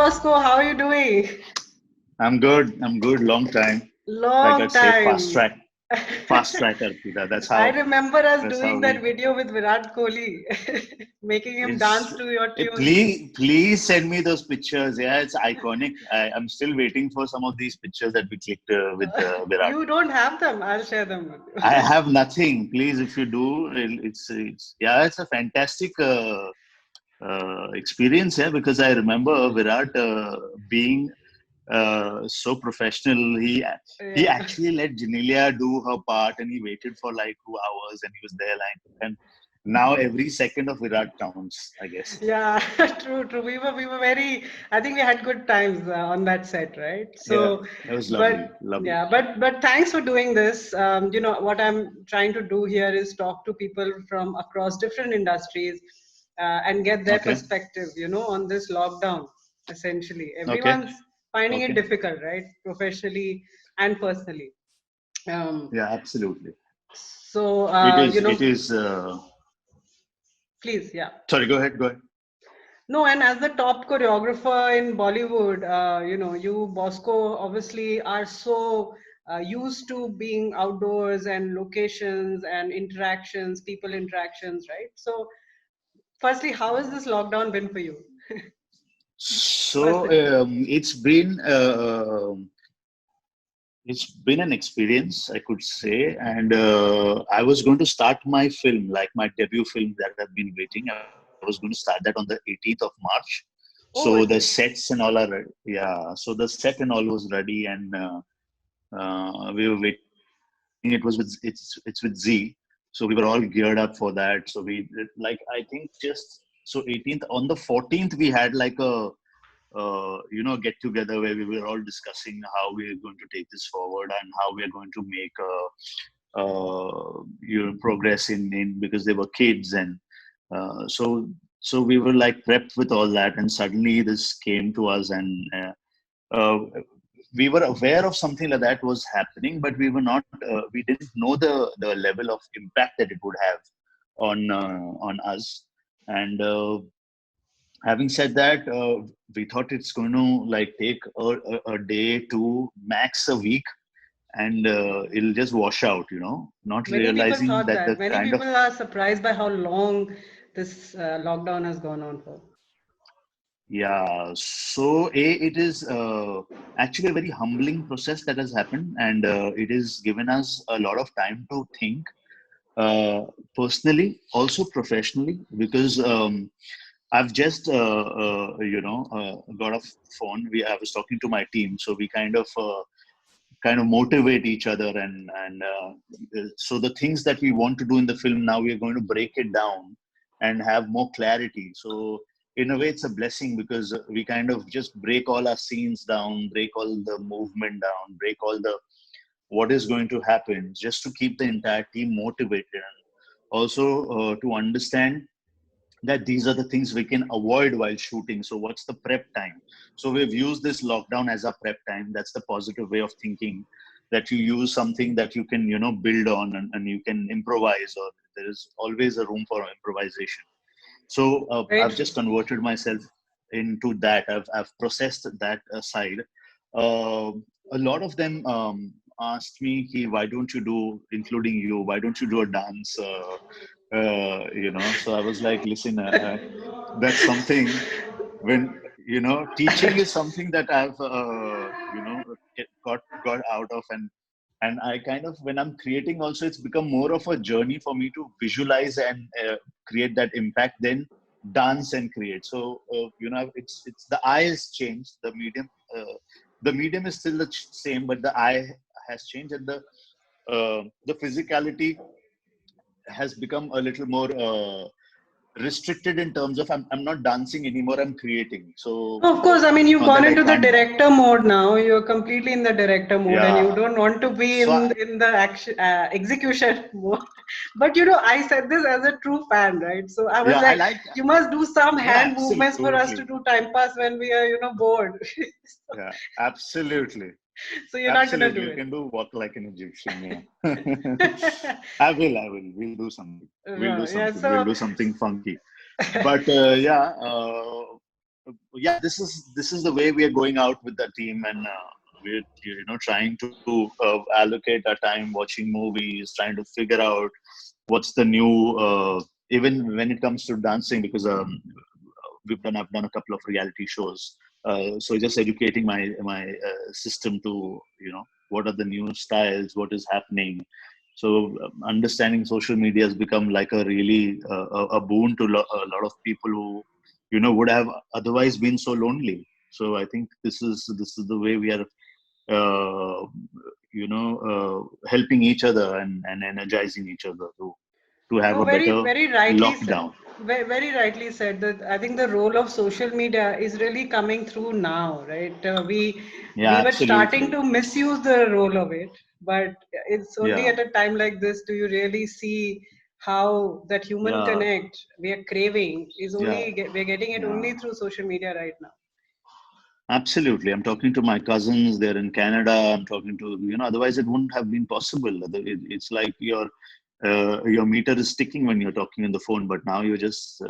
Bosco. How are you doing? I'm good. I'm good. Long time. Like Long I'd say, fast time. track, fast track, Arpita. That's I how. remember us That's how doing that we. video with Virat Kohli, making him It's. dance to your tunes. Please send me those pictures. Yeah, it's iconic. I'm still waiting for some of these pictures that we clicked with Virat. You don't have them. I'll share them with I you. have nothing. Please, if you do, it's yeah, it's a fantastic experience. Yeah, because I remember Virat being so professional. He Yeah. actually let Janelia do her part, and he waited for like 2 hours, and he was there like. And now every second of Virat counts, I guess. Yeah, true, true. We were very. I think we had good times on that set, right? Yeah, So, it was but lovely, lovely. yeah, but thanks for doing this. What I'm trying to do here is talk to people from across different industries and get their Okay, perspective. On this lockdown. Essentially, okay, everyone's finding it okay. difficult, right? Professionally and personally. Um, Yeah, absolutely. so, It is. It is. please, yeah. Sorry, go ahead. Go ahead. No, and as the top choreographer in Bollywood, you, Bosco, obviously are so used to being outdoors and locations and interactions, people interactions, right? So, firstly, how has this lockdown been for you? So Personally. it's been an experience, I could say, and I was going to start my film, like my debut film that I've been waiting. I was going to start that on the 18th of March. So the Oh, is it? sets and all are ready. Yeah, so the set and all was ready, and we were waiting. It was with it's with Z, so we were all geared up for that. So we like I think just so 18th on the 14th we had like a get together where we were all discussing how we are going to take this forward and how we are going to make progress in because they were kids and so we were like prepped with all that and suddenly this came to us and uh, we were aware of something like that was happening but we didn't know the level of impact that it would have on us and having said that, we thought it's going to like take a day to max a week, and it'll just wash out. Not Many people realizing thought that the that. Many kind of people are surprised by how long this lockdown has gone on for. yeah. So it is actually a very humbling process that has happened, and it has given us a lot of time to think personally, also professionally, because. I've just, got a phone. I was talking to my team, so we kind of motivate each other, and so the things that we want to do in the film now we are going to break it down and have more clarity. So in a way, it's a blessing because we kind of just break all our scenes down, break all the movement down, break all the what is going to happen, just to keep the entire team motivated and also to understand that these are the things we can avoid while shooting. So what's the prep time? So we've used this lockdown as a prep time. That's the positive way of thinking, that you use something that you can, build on and you can improvise, or there is always a room for improvisation. So Very I've true. just converted myself into that. I've processed that side. Uh, a lot of them asked me, "Hey, why don't you do, including you, why don't you do a dance?" So I was like, "Listen, that's something when teaching is something that I've got out of and I kind of when I'm creating also it's become more of a journey for me to visualize and create that impact then dance and create. So it's the eye has changed, the medium is still the same but the eye has changed and the physicality has become a little more restricted in terms of I'm not dancing anymore, I'm creating. So Of course, I mean, you've not gone that I into the can't. director mode now. You're completely in the director mode, and you Yeah. don't want to be So in the action execution mode. But I said this as a true fan, right? So I was yeah, I like, like. you must do some Yeah, hand movements for us to absolutely. do time pass when we are, bored. so, Yeah, absolutely. so you're not gonna Absolutely. do You it. can do walk like an Egyptian. Yeah. I will. We'll do something. We'll do Yeah. something. We'll So do something funky. But yeah, yeah, this is the way we are going out with the team, and we're trying to allocate our time watching movies, trying to figure out what's the new, even when it comes to dancing, because I've done a couple of reality shows, so just educating my system to what are the new styles, what is happening. So understanding social media has become like a really a boon to a lot of people who would have otherwise been so lonely. So I think this is the way we are uh, helping each other and energizing each other to have No, a very, better very rightly said. lockdown. Very, very rightly said that I think the role of social media is really coming through now, right? We Yeah, were starting absolutely. to misuse the role of it, but it's only Yeah, at a time like this do you really see how that human yeah, connect we are craving is yeah, we're getting it yeah. only through social media right now. Absolutely. I'm talking to my cousins. They're in Canada. I'm talking to Otherwise, it wouldn't have been possible. It's like your meter is ticking when you're talking on the phone, but now you're just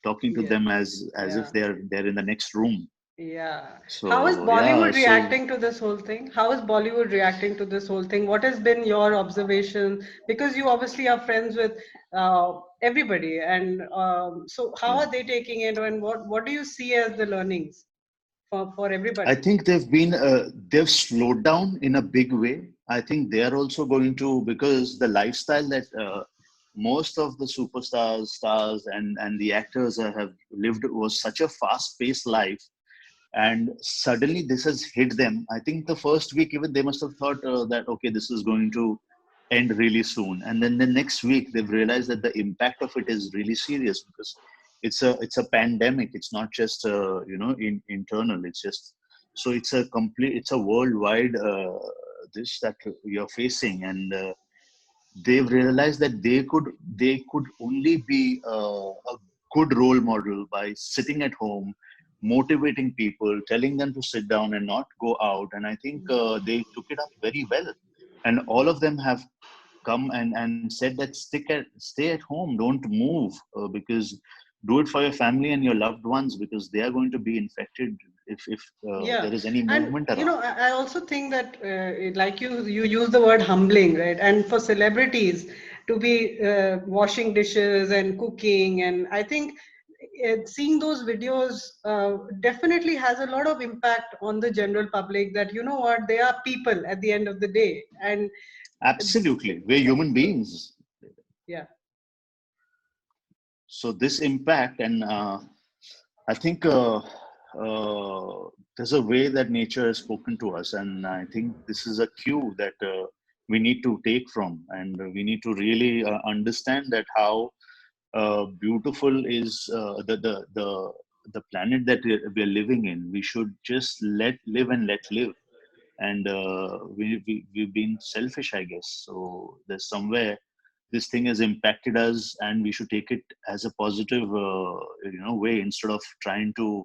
talking to Yeah, them as if yeah. they're in the next room. Yeah. How is So yeah. Bollywood So reacting to this whole thing? How is Bollywood reacting to this whole thing? What has been your observation? Because you obviously are friends with everybody, and so how yeah. are they taking it, and what do you see as the learnings for I everybody? think they've slowed down in a big way. I think they are also going to, because the lifestyle that most of the superstars, stars, and the actors have lived was such a fast-paced life, and suddenly this has hit them. I think the first week even they must have thought that okay, this is going to end really soon, and then the next week they've realized that the impact of it is really serious, because it's a pandemic. It's not just internal. It's just, so it's a worldwide this that you're facing, and they've realized that they could only be a good role model by sitting at home, motivating people, telling them to sit down and not go out. And I think they took it up very well, and all of them have come and said that stay at home, don't move, because do it for your family and your loved ones, because they are going to be infected if Yeah, there is any and movement you know, around. I also think that like you use the word humbling, right? And for celebrities to be washing dishes and cooking, and I think seeing those videos definitely has a lot of impact on the general public. That you know what, they are people at the end of the day, and Absolutely, we're human beings. yeah, So this impact, and I think there's a way that nature has spoken to us, and I think this is a cue that we need to take from, and we need to really understand that how beautiful is the planet that we're living in. We should just let live and let live, and we've been selfish, I guess. So there's somewhere this thing has impacted us, and we should take it as a positive way, instead of trying to,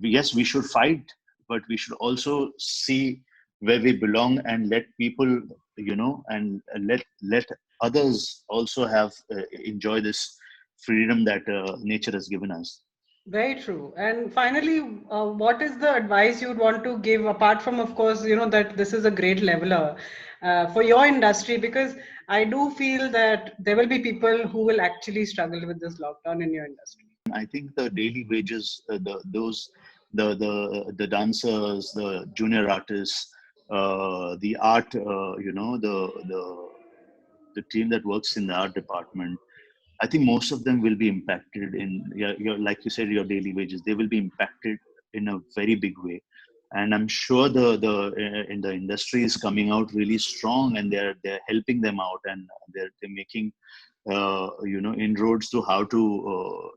yes, we should fight, but we should also see where we belong, and let people, and let others also have enjoy this freedom that nature has given us. very true. And finally, what is the advice you'd want to give apart from, of course, you know, that this is a great leveler for your industry? Because I do feel that there will be people who will actually struggle with this lockdown in your industry. I think the daily wages, the dancers, the junior artists, the art, the team that works in the art department. I think most of them will be impacted in like you said, your daily wages. They will be impacted in a very big way, and I'm sure the in the industry is coming out really strong, and they're helping them out, and they're making inroads to how to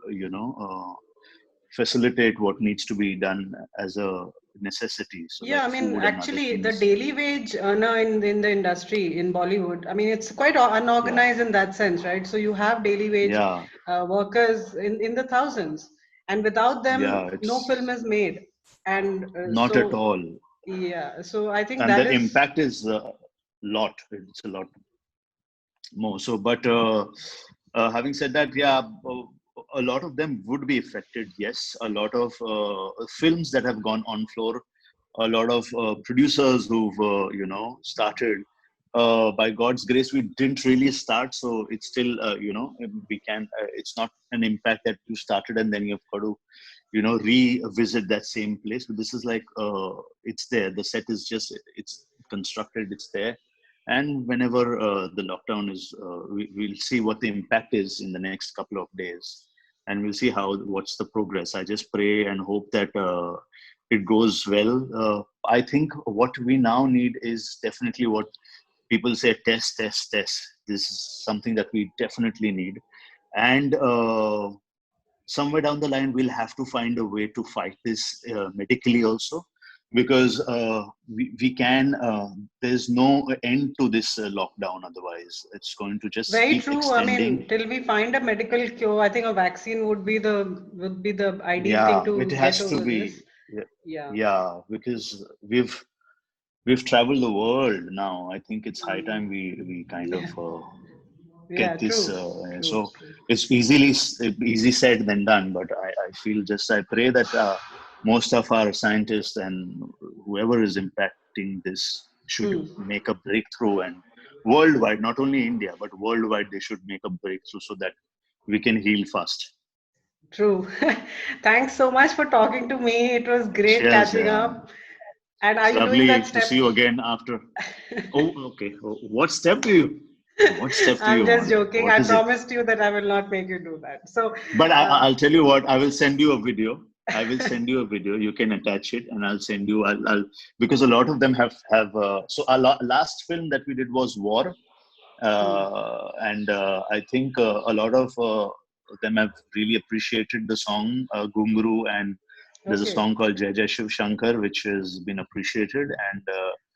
facilitate what needs to be done as a necessity, so Yeah, like I mean, food and other actually, the things. daily wage earner in the industry in Bollywood, I mean, it's quite Yeah, unorganized in that sense, right? So you have daily wage yeah, workers in the thousands, and without them, yeah. no film It's is made. And not at all, yeah, so I think and that the is impact is a lot. It's a lot more. So, but having said that, yeah. a lot of them would be affected. Yes, a lot of films that have gone on floor, a lot of producers who've started. By God's grace, we didn't really start, so it's still we can. It's not an impact that you started and then you've got to revisit that same place. But this is like it's there. The set is just it's constructed. It's there, and whenever the lockdown is, we'll see what the impact is in the next couple of days, and we'll see what's the progress. I just pray and hope that it goes well. I think what we now need is definitely what people say: test, test, test. This is something that we definitely need, and somewhere down the line we'll have to find a way to fight this medically also, because we can there's no end to this lockdown. Otherwise it's going to just Very keep true. I extending. mean, till we find a medical cure, I think a vaccine would be the ideal thing Yeah, it to get has to over this. be. Yeah, Yeah. yeah, because we've traveled the world now. I think it's high time we kind of Yeah. Yeah. get this. True. True. So True. it's easy said than done. But I feel just I pray that most of our scientists and whoever is impacting this should Hmm. make a breakthrough, and worldwide, not only India but worldwide, they should make a breakthrough so that we can heal fast. True. Thanks so much for talking to me. It was great Cheers. catching up. And are It's you doing lovely that to see step? you again after. Oh, okay. Oh, what step do I'm you just want? joking. What I is it? promised you that I will not make you do that. So, But uh, I'll tell you what. I will send you a video. I will send you a video. You can attach it, and I'll send you. I'll because a lot of them have. So our last film that we did was War, hmm, and I think a lot of them have really appreciated the song Gunguru, and there's a okay. song called Jai Jai Shiv Shankar, which has been appreciated,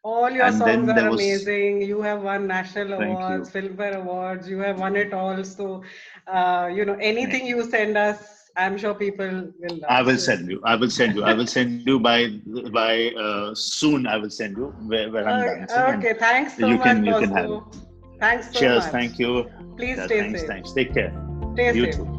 All your and songs then are there was. amazing. You have won national Thank awards, you. Filmfare awards. You have won it all. So, Thank anything you. you send us, I'm sure people will I love. will So, send you. I will send you. I will send you by soon. I will send you where I'm dancing, and okay. Thanks so you much, can have it. Bosco. Thanks so Cheers. much. Thank you. Please Yeah, stay thanks. safe. Thanks. Take care. Stay You safe. too.